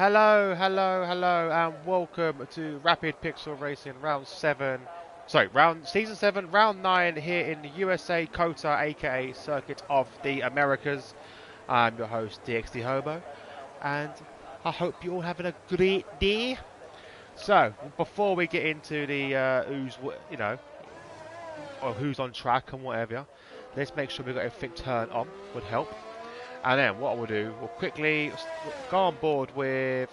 Hello, hello, hello, and welcome to Rapid Pixel Racing Round 7. Sorry, Season 7, Round 9 here in the USA COTA, aka Circuit of the Americas. I'm your host, DXD Hobo, and I hope you're all having a great day. So, before we get into the or who's on track and whatever, let's make sure we've got everything turned on, would help. And then what we'll do, we'll quickly go on board with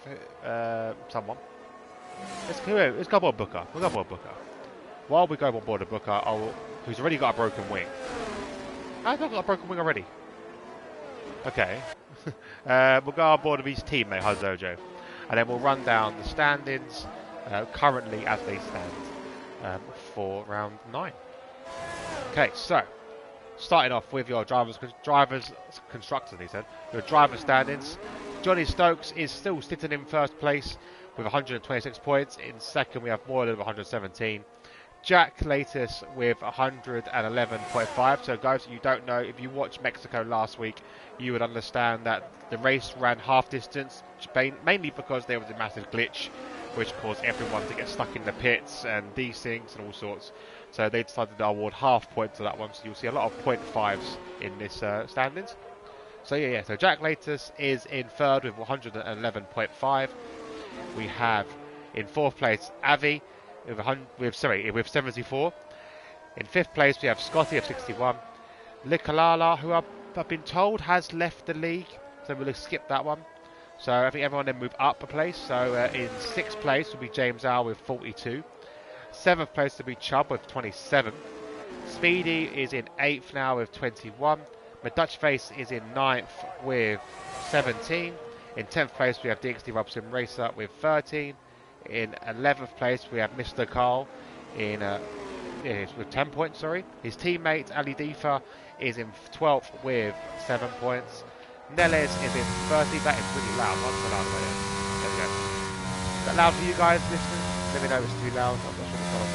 someone. Let's go on board Booker. We'll go on board Booker. While we go on board Booker, who's already got a broken wing. I've got a broken wing already. Okay. We'll go on board with his teammate, Hazojo. And then we'll run down the standings currently as they stand for round 9. Okay, so starting off with your constructors, he said. Your driver standings. Johnny Stokes is still sitting in first place with 126 points. In second, we have Moylan with 117. Jack Latus with 111.5. So, guys, you don't know, if you watched Mexico last week, you would understand that the race ran half distance, mainly because there was a massive glitch, which caused everyone to get stuck in the pits and desyncs and all sorts. So they decided to award half points to that one. So you'll see a lot of 0.5s in this standings. So yeah. So Jack Latus is in third with 111.5. We have in fourth place Avi with 74. In fifth place we have Scotty of 61. Likalala, who I've been told has left the league, so we'll skip that one. So I think everyone then move up a place. So in sixth place will be James Al with 42. Seventh place will be Chubb with 27. Speedy is in 8th now with 21. My Dutch Face is in 9th with 17. In 10th place we have DXD Robson Racer with 13. In 11th place we have Mr. Carl with 10 points. His teammate Ali Difa is in 12th with 7 points. Neles is in 30th. That is really loud. Not so loud about it. There we go. Is that loud for you guys listening? Let me know if it's too loud. I'm not sure what's going on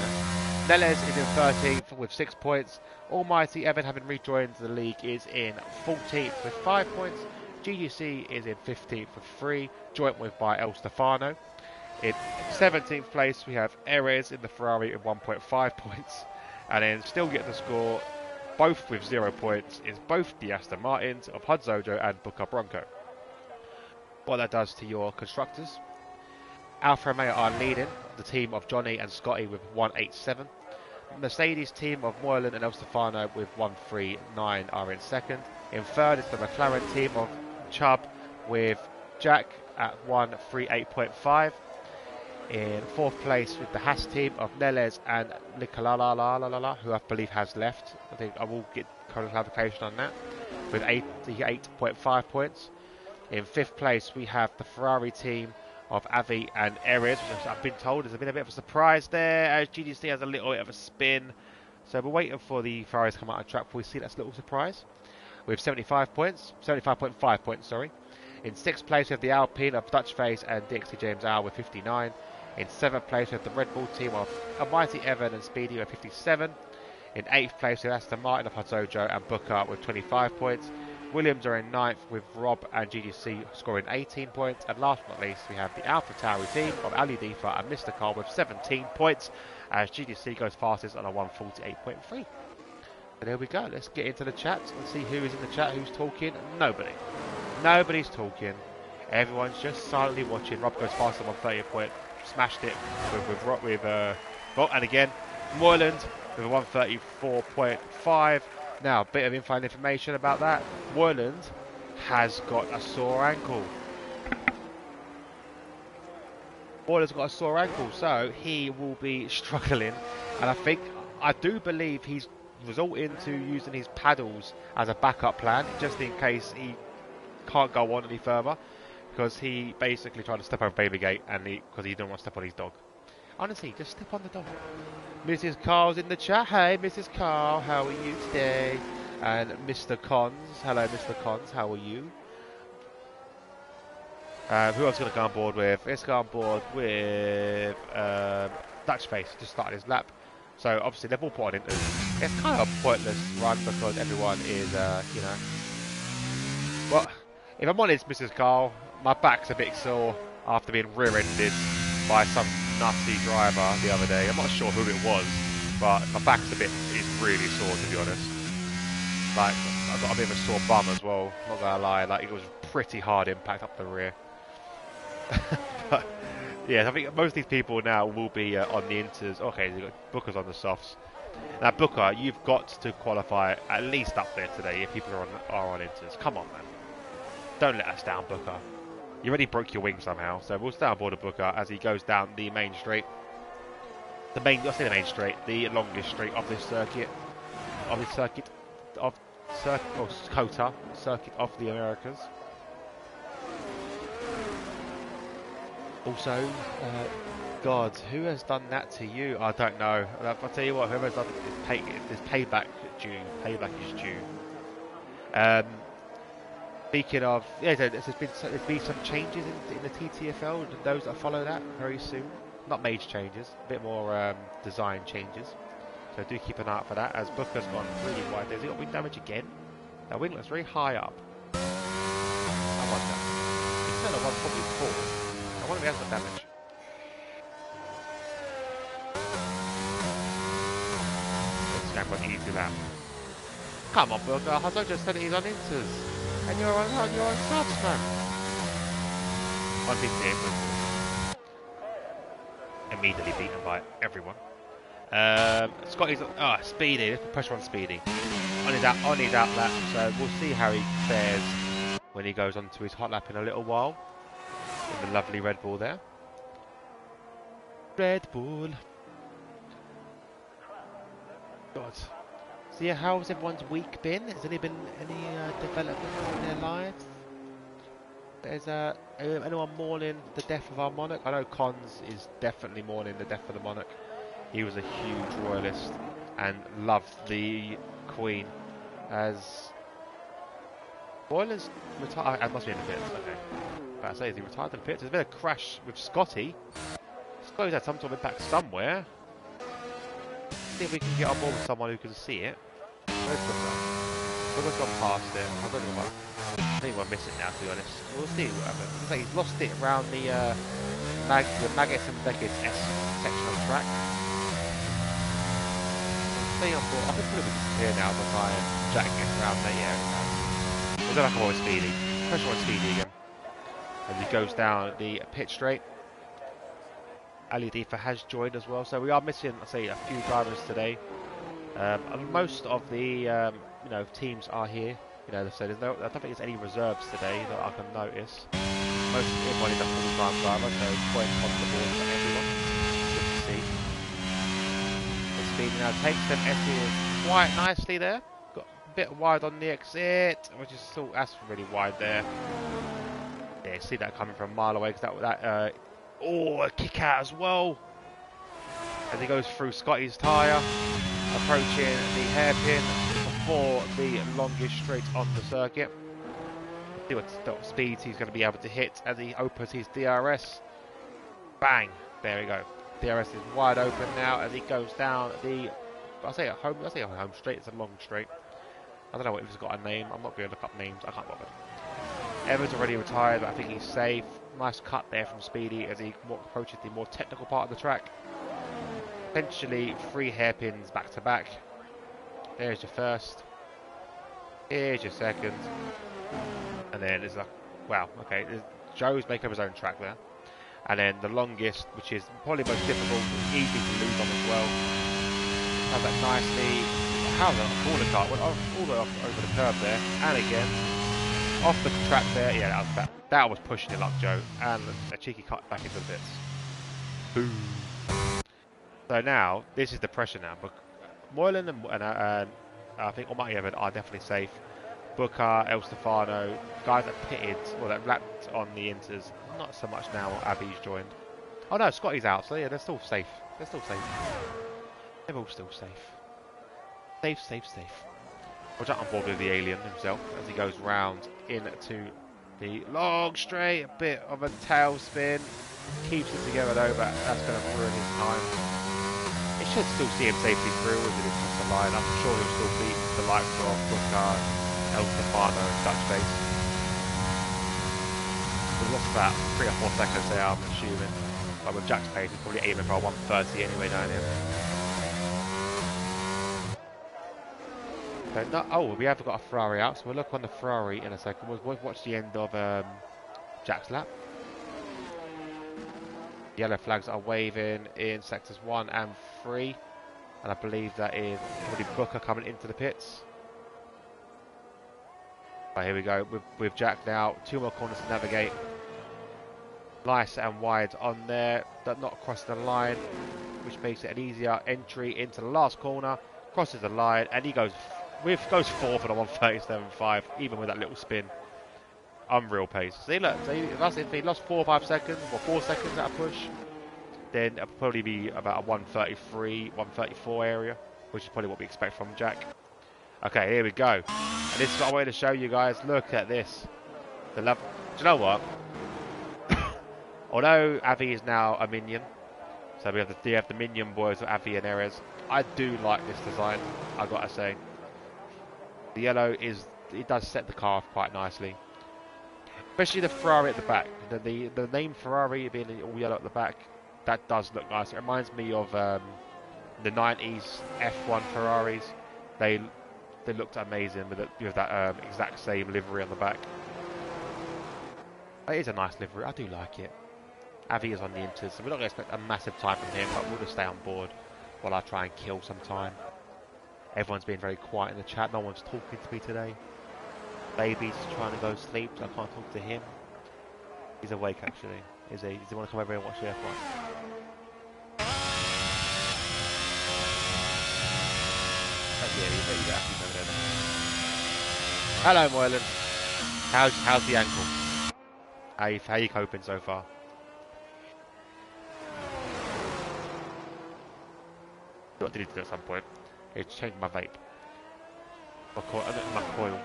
there. Neles is in 13th with 6 points. Almighty Evan, having rejoined the league, is in 14th with 5 points. GGC is in 15th with 3, joint with by El Stefano. In 17th place, we have Erez in the Ferrari with 1.5 points. And then still yet to score, both with 0 points, is both the Aston Martins of Hudzojo and Booker Bronco. What that does to your constructors. Alfa Romeo are leading, the team of Johnny and Scotty with 187. Mercedes team of Moylan and El Stefano with 139 are in second. In third is the McLaren team of Chubb with Jack at 138.5. In fourth place with the Haas team of Neles and Likalala, who I believe has left. I think I will get clarification on that, with 88.5 points. In fifth place we have the Ferrari team of Avi and Erez, which I've been told has been a bit of a surprise there, as GDC has a little bit of a spin. So we're waiting for the Ferraris to come out on track before we see that little surprise. With 75.5 points, sorry. In sixth place we have the Alpine of Dutch Face and Dixie James Al with 59. In seventh place we have the Red Bull team of Almighty Evan and Speedy with 57. In eighth place we have Aston Martin of Hazojo and Booker with 25 points. Williams are in 9th with Rob and GGC scoring 18 points. And last but not least, we have the Alpha Tauri team of Ali Difa and Mr. Carl with 17 points, as GGC goes fastest on a 148.3. And there we go. Let's get into the chat and see who is in the chat, who's talking. Nobody. Nobody's talking. Everyone's just silently watching. Rob goes fast at 130 point. Smashed it and again, Moyland with a 134.5. Now, a bit of inside information about that. Moyland has got a sore ankle. Moyland's got a sore ankle, so he will be struggling. And I do believe he's resorting to using his paddles as a backup plan, just in case he can't go on any further. Because he basically tried to step over Babygate, and because he didn't want to step on his dog. Honestly, just step on the dog. Mrs. Carl's in the chat. Hey, Mrs. Carl, how are you today? And Mr. Cons. Hello, Mr. Cons. How are you? Who else is going to go on board with? Let's go on board with Dutch Face. Just started his lap. So, obviously, they've all put on into. It's kind of a pointless run because everyone is, Well, if I'm honest, Mrs. Carl, my back's a bit sore. after being rear-ended by some nutty driver the other day. I'm not sure who it was, but my back's is really sore, to be honest. Like, I've got a bit of a sore bum as well, not gonna lie. Like, it was pretty hard impact up the rear. But yeah, I think most of these people now will be on the inters. Okay, you've got Booker's on the softs. Now, Booker, you've got to qualify at least up there today if people are on inters. Come on, man. Don't let us down, Booker. You already broke your wing somehow, so we'll stay on board of Booker as he goes down the main straight. The longest straight of this circuit. COTA, Circuit of the Americas. Also, God, who has done that to you? I don't know. I'll tell you what, whoever's done this payback due. Payback is due. Speaking of, yeah, there's been some changes in the TTFL, and those that follow that very soon. Not major changes, a bit more design changes. So do keep an eye out for that, as Booker's gone really wide. Has he got wing damage again? That wing looks very high up. I wonder. Instead of 144, I wonder if he has got damage. Let's snap on easy lap. Come on, Booker, Hazo just said he's on inters. And you're on subs, man. 115. Immediately beaten by everyone. Scotty's Speedy. Let's put pressure on Speedy. On his out lap, so we'll see how he fares when he goes onto his hot lap in a little while. In the lovely Red Bull there. Red Bull. God. So yeah, how's everyone's week been? Has there been any developments in their lives? There's anyone mourning the death of our monarch? I know Cons is definitely mourning the death of the monarch. He was a huge royalist and loved the Queen. As Boylan's retired, I must be in the pits. Okay, but I say is he retired in the pits? There's been a crash with Scotty. Scotty's had some sort of impact somewhere. See if we can get on board with someone who can see it. Where's Booker? Booker's gone past it. I don't know what. I think we'll miss it now, to be honest. We'll see what happens. Looks like he's lost it around the Maggots and Beckett's section of the track. Stay on board. I think we'll disappear now by the time Jack gets around there. Yeah. We'll go back on Speedy. Pressure on Speedy again. As he goes down the pit straight. Ali Difa has joined as well, so we are missing, I say, a few drivers today. Most of the teams are here. So I don't think there's any reserves today that I can notice. Most everyone is a full-time driver, so point on the board for everyone. Good to see. The speed now takes them. Essie is quite nicely there. Got a bit wide on the exit, which is still that's really wide there. Yeah, see that coming from a mile away because that. A kick out as well. As he goes through Scotty's tyre, approaching the hairpin for the longest straight on the circuit. See what speeds he's going to be able to hit as he opens his DRS. Bang! There we go. DRS is wide open now as he goes down the. I say a home straight. It's a long straight. I don't know if it's got a name. I'm not going to look up names. I can't bother. Evans already retired, but I think he's safe. Nice cut there from Speedy as he approaches the more technical part of the track. Essentially 3 hairpins back to back. There's your first. Here's your second. And then there's like, wow, okay. Joe's making up his own track there. And then the longest, which is probably most difficult, easy to lose on as well. Does that nicely. How the corner car went all the way off over the curb there. And again. Off the track there, yeah, that was pushing it up, Joe, and a cheeky cut back into the pits. Boom. So now, this is the pressure now. Moylan and I think Almighty Evan are definitely safe. Booker, El Stefano, guys that pitted, or that lapped on the inters, not so much now. Abby's joined. Oh no, Scotty's out, so yeah, they're still safe. They're still safe. They're all still safe. Safe. We'll jump on board with the alien himself as he goes round into the long straight. A bit of a tail spin. Keeps it together though, but that's going to ruin his time. It should still see him safely through as it is just the line. I'm sure he'll still beat the likes of Booker, El Stefano and Dutch Base. The lost about 3 or 4 seconds there, I'm assuming. But with Jack's pace, he's probably aiming for a 130 anyway down here. So oh, we have got a Ferrari out, so we'll look on the Ferrari in a second. We'll watch the end of Jack's lap. Yellow flags are waving in sectors 1 and 3. And I believe that is probably Booker coming into the pits. Right, here we go with Jack now. 2 more corners to navigate. Nice and wide on there, but not crossing the line, which makes it an easier entry into the last corner. Crosses the line, and he goes fourth at a 137.5, even with that little spin. Unreal pace. See, look, if he lost 4 or 5 seconds, or 4 seconds at a push, then it'll probably be about a 133, 134 area, which is probably what we expect from Jack. Okay, here we go. And this is what I wanted to show you guys. Look at this. The love. Do you know what? Although Avi is now a minion, so we have the minion boys of Avi and Erez. I do like this design, I gotta say. The yellow it does set the car off quite nicely. Especially the Ferrari at the back. The name Ferrari being all yellow at the back, that does look nice. It reminds me of the 90s F1 Ferraris. They looked amazing with that exact same livery on the back. It is a nice livery, I do like it. Avi is on the inters, so we're not going to expect a massive time from him, but we'll just stay on board while I try and kill some time. Everyone's been very quiet in the chat, no one's talking to me today. Baby's trying to go to sleep, so I can't talk to him. He's awake actually. Does he want to come over and watch the F1? Yeah, hello Moylan. How's the ankle? How you coping so far? What did he do at some point? He changed my vape. My coil.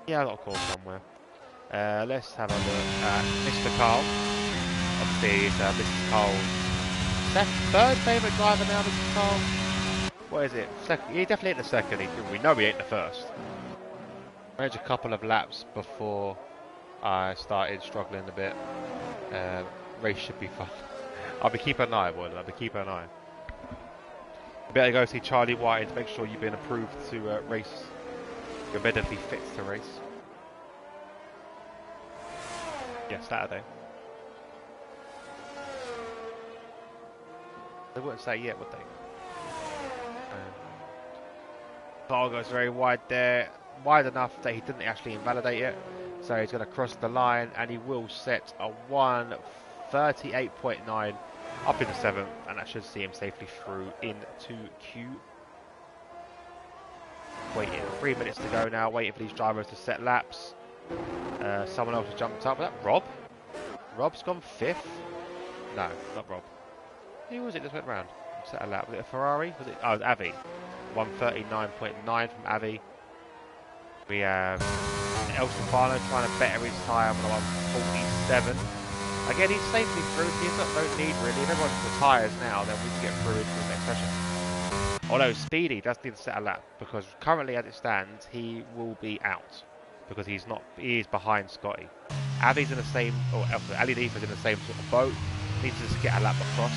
Yeah, I got a coil somewhere. Let's have a look at Mr. Carl. Obviously, it's Mr. Carl's third favourite driver now, Mr. Carl. What is it? Second? He definitely ain't the second. We know he ain't the first. I managed a couple of laps before I started struggling a bit. Race should be fun. I'll be keeping an eye, boy. I'll be keeping an eye. You better go see Charlie White to make sure you've been approved to race. You're medically fit to race. Yeah, Saturday. They wouldn't say yet, would they? Car goes very wide there. Wide enough that he didn't actually invalidate it. So he's going to cross the line and he will set a 1:38.9 up in the 7th, and that should see him safely through into Q. Waiting 3 minutes to go now, waiting for these drivers to set laps. Someone else has jumped up. Was that Rob? Rob's gone 5th? No, not Rob. Who was it that went round? Set a lap. Was it a Ferrari? Was it? Oh, it was Avi. 1:39.9 from Avi. We have El Stefano trying to better his time on 1:47. Again, he's safely through. He's got no need really. If everyone retires now, then we can get through into the next session. Although Speedy does need to set a lap, because currently as it stands, he will be out because he is behind Scotty. Avi's in the same, or Ali Deefa's in the same sort of boat. Needs to just get a lap across.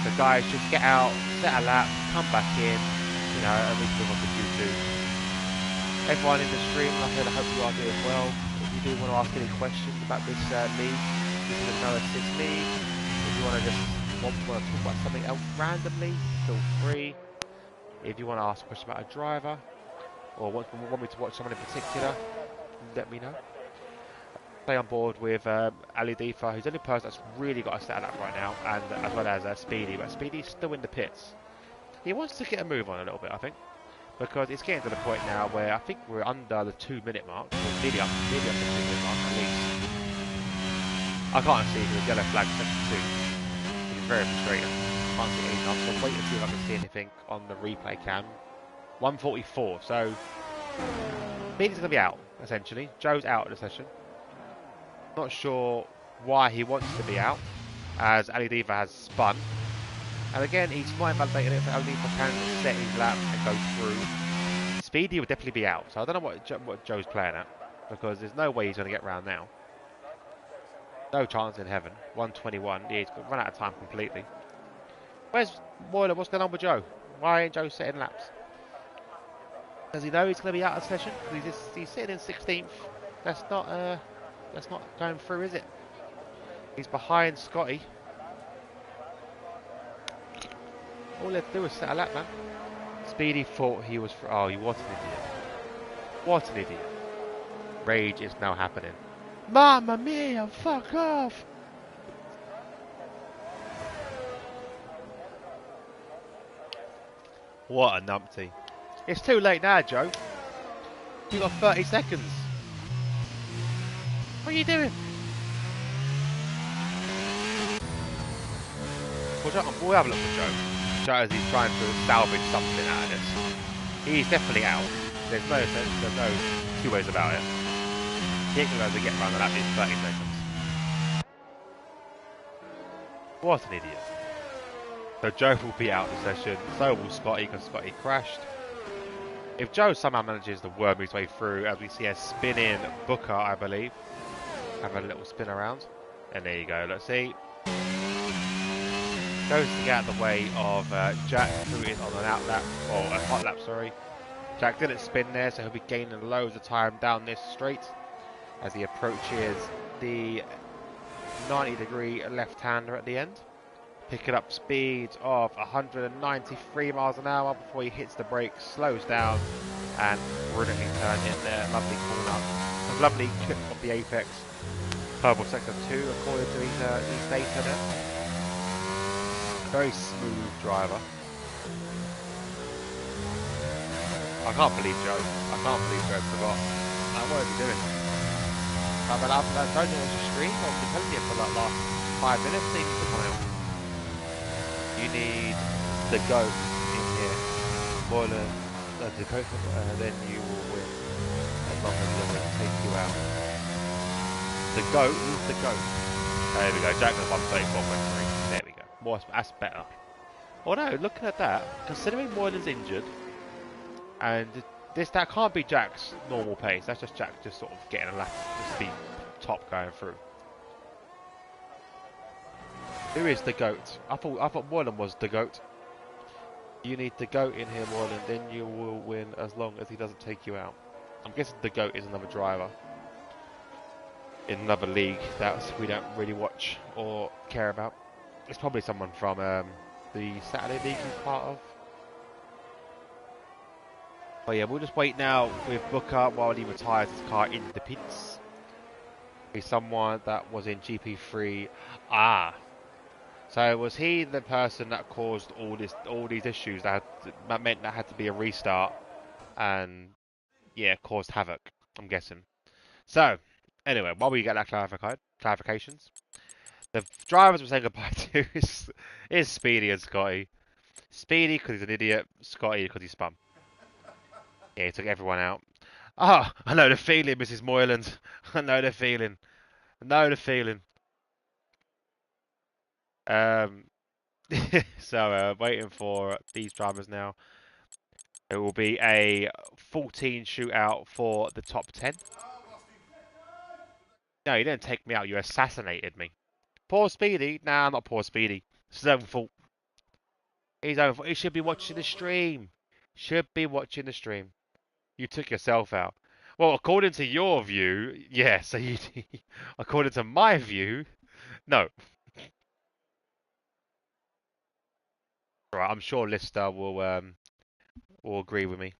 The guys just get out, set a lap, come back in, and we can move on to Q2. Everyone in the stream, like I said, I hope you are doing well. If you do want to ask any questions about this league, this is a no assist league. If you want to talk about something else randomly, feel free. If you want to ask a question about a driver, or want me to watch someone in particular, let me know. Stay on board with Ali Deefa, who's the only person that's really got a set up right now, and as well as Speedy, but Speedy's still in the pits. He wants to get a move on a little bit, I think, because it's getting to the point now where I think we're under the 2-minute mark, or nearly up the 2-minute mark at least. I can't see because the yellow flag section 2, which is very frustrating. Can't see anything else, so I'll wait to see if I can see anything on the replay cam. 1:44, so Speedy's going to be out, essentially. Joe's out of the session. Not sure why he wants to be out, as Ali Deefa has spun. And again, he's not invalidating it, so Ali Deefa can set his lap and go through. Speedy will definitely be out, so I don't know what Joe's playing at, because there's no way he's going to get round now. No chance in heaven. 121. Yeah, he's run out of time completely. Where's Moyler? What's going on with Joe? Why ain't Joe setting laps? Does he know he's going to be out of session? He's sitting in 16th. That's not going through, is it? He's behind Scotty. All they have to do is set a lap, man. Speedy thought he was. Oh, what an idiot! What an idiot! Rage is now happening. Mamma mia! Fuck off! What a numpty! It's too late now, Joe. You got 30 seconds. What are you doing? We'll have a look at Joe. Joe as he's trying to salvage something out of this. He's definitely out. There's no two ways about it. He ain't going to be able to get around the lap in 30 seconds. What an idiot. So Joe will be out of the session. So will Scotty, because Scotty crashed. If Joe somehow manages to worm his way through, as we see a spin-in Booker, I believe. Have a little spin around. And there you go. Let's see. Goes to get out of the way of Jack, who is on an out lap, or a hot lap, sorry. Jack didn't spin there, so he'll be gaining loads of time down this straight as he approaches the 90-degree left-hander at the end. Picking up speeds of 193 miles an hour before he hits the brakes, slows down, and brilliantly turned in there. Lovely corner. A lovely clip of the apex. Purple sector 2, according to his data there. Very smooth driver. I can't believe Joe. I can't believe Joe forgot. What is he doing? I don't know what's the stream. I've been telling you for like last 5 minutes. They need to come out. You need the GOAT in here. Boiler, the GOAT, then you will win. As long as he doesn't take you out. The GOAT, who's the GOAT? There we go. Jack has 134.3. There we go. More, that's better. Oh no, looking at that, considering Moylan's injured, and that can't be Jack's normal pace. That's just Jack just sort of getting a lap, just the top going through. Who is the GOAT? I thought Moylan was the GOAT. You need the GOAT in here, Moylan, then you will win as long as he doesn't take you out. I'm guessing the GOAT is another driver in another league that we don't really watch or care about. It's probably someone from the Saturday league he's part of. Oh yeah, we'll just wait now with Booker while he retires his car into the pits. He's someone that was in GP3. So was he the person that caused all these issues that meant that had to be a restart and yeah, caused havoc, I'm guessing. So anyway, while we get that clarifications, the drivers we're saying goodbye to is Speedy and Scotty. Speedy because he's an idiot, Scotty because he's spun. Yeah, he took everyone out. Oh, I know the feeling, Mrs. Moyland. I know the feeling. I know the feeling. So waiting for these drivers now. It will be a 14 shootout for the top 10. No, you didn't take me out. You assassinated me. Poor Speedy? Nah, not poor Speedy. It's his own fault. His own fault. He should be watching the stream. Should be watching the stream. You took yourself out. Well, according to your view, yeah. So you, according to my view, no. Right, I'm sure Lister will agree with me.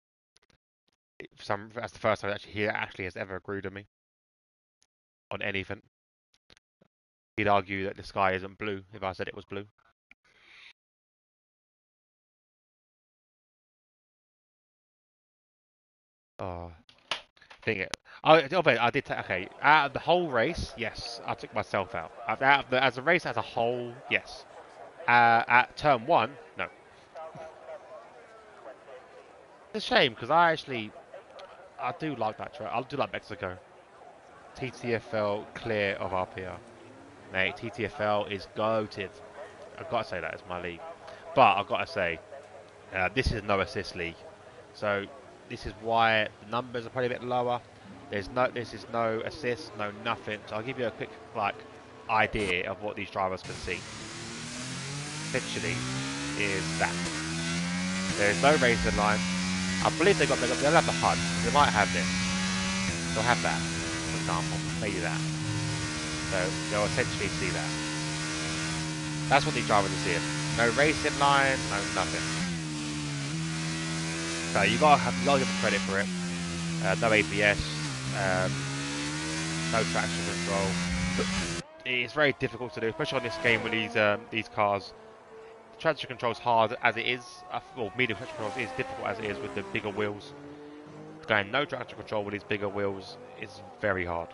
That's the first time he actually has ever agreed with me on anything. He'd argue that the sky isn't blue if I said it was blue. Oh, I did take. Okay, out of the whole race, yes, I took myself out. As a race as a whole, yes. At turn 1, no. It's a shame because I do like that track. I do like Mexico. TTFL clear of RPR. Mate, TTFL is goated. I've got to say that it's my league. But I've got to say, this is no assist league. So this is why the numbers are probably a bit lower. This is no assist, no nothing. So I'll give you a quick idea of what these drivers can see, essentially, is that there is no racing line. I believe they'll have the HUD. They might have this. They'll have that, for example, maybe that. So they'll essentially see that. That's what these drivers are seeing. No racing line, no nothing. So you gotta give them credit for it. No ABS, no traction control. It's very difficult to do, especially on this game with these cars. Traction control is hard as it is. Well, medium traction control is difficult as it is with the bigger wheels. Going no traction control with these bigger wheels is very hard.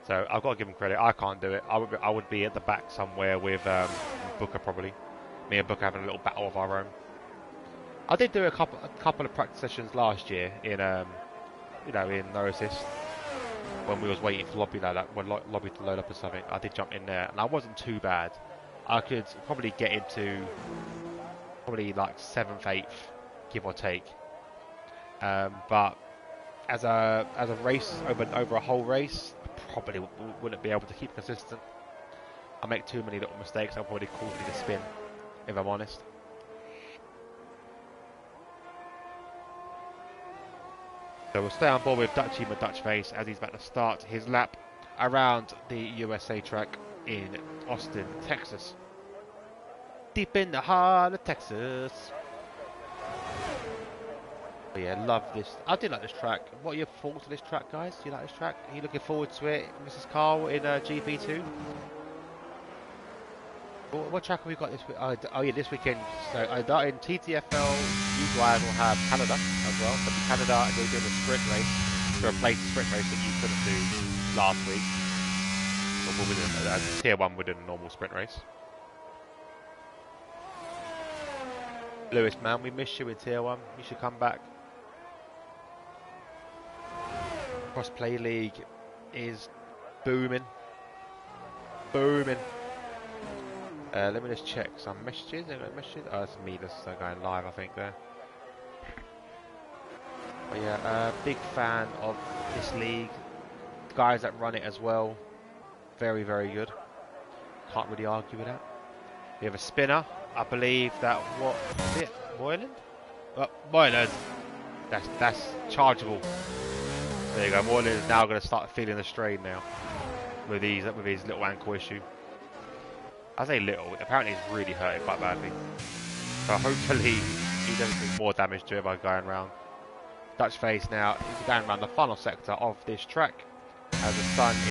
So I've got to give them credit. I can't do it. I would be at the back somewhere with Booker probably. Me and Booker having a little battle of our own. I did do a couple of practice sessions last year in in no assist when we was waiting for lobby to load up or something. I did jump in there and I wasn't too bad. I could probably get into probably like 7th, 8th, give or take. But as a race over a whole race, I probably wouldn't be able to keep consistent. I make too many little mistakes. I'll probably cause me to spin, if I'm honest. So we'll stay on board with Dutchie McDutchface as he's about to start his lap around the USA track in Austin, Texas. Deep in the heart of Texas. But yeah, love this. I do like this track. What are your thoughts on this track, guys? Do you like this track? Are you looking forward to it, Mrs. Carl, in GP2? What track have we got this week? Oh yeah, this weekend. So in TTFL, you guys will have Canada as well. So Canada, and you're doing a sprint race to replace the sprint race that you couldn't do last week. But as Tier 1, we're doing a normal sprint race. Lewis, man, we miss you in Tier 1. You should come back. Crossplay League is booming. Booming. Let me just check some messages. Oh, it's me that's going live, I think, there. But yeah, big fan of this league. The guys that run it as well. Very, very good. Can't really argue with that. We have a spinner. I believe that, what is it? Moyland? Oh, Moyland. That's chargeable. There you go. Moyland is now going to start feeling the strain now with his little ankle issue. I say little, apparently he's really hurting quite badly. So hopefully he doesn't do more damage to it by going around. Dutch Face now is going around the final sector of this track as the sun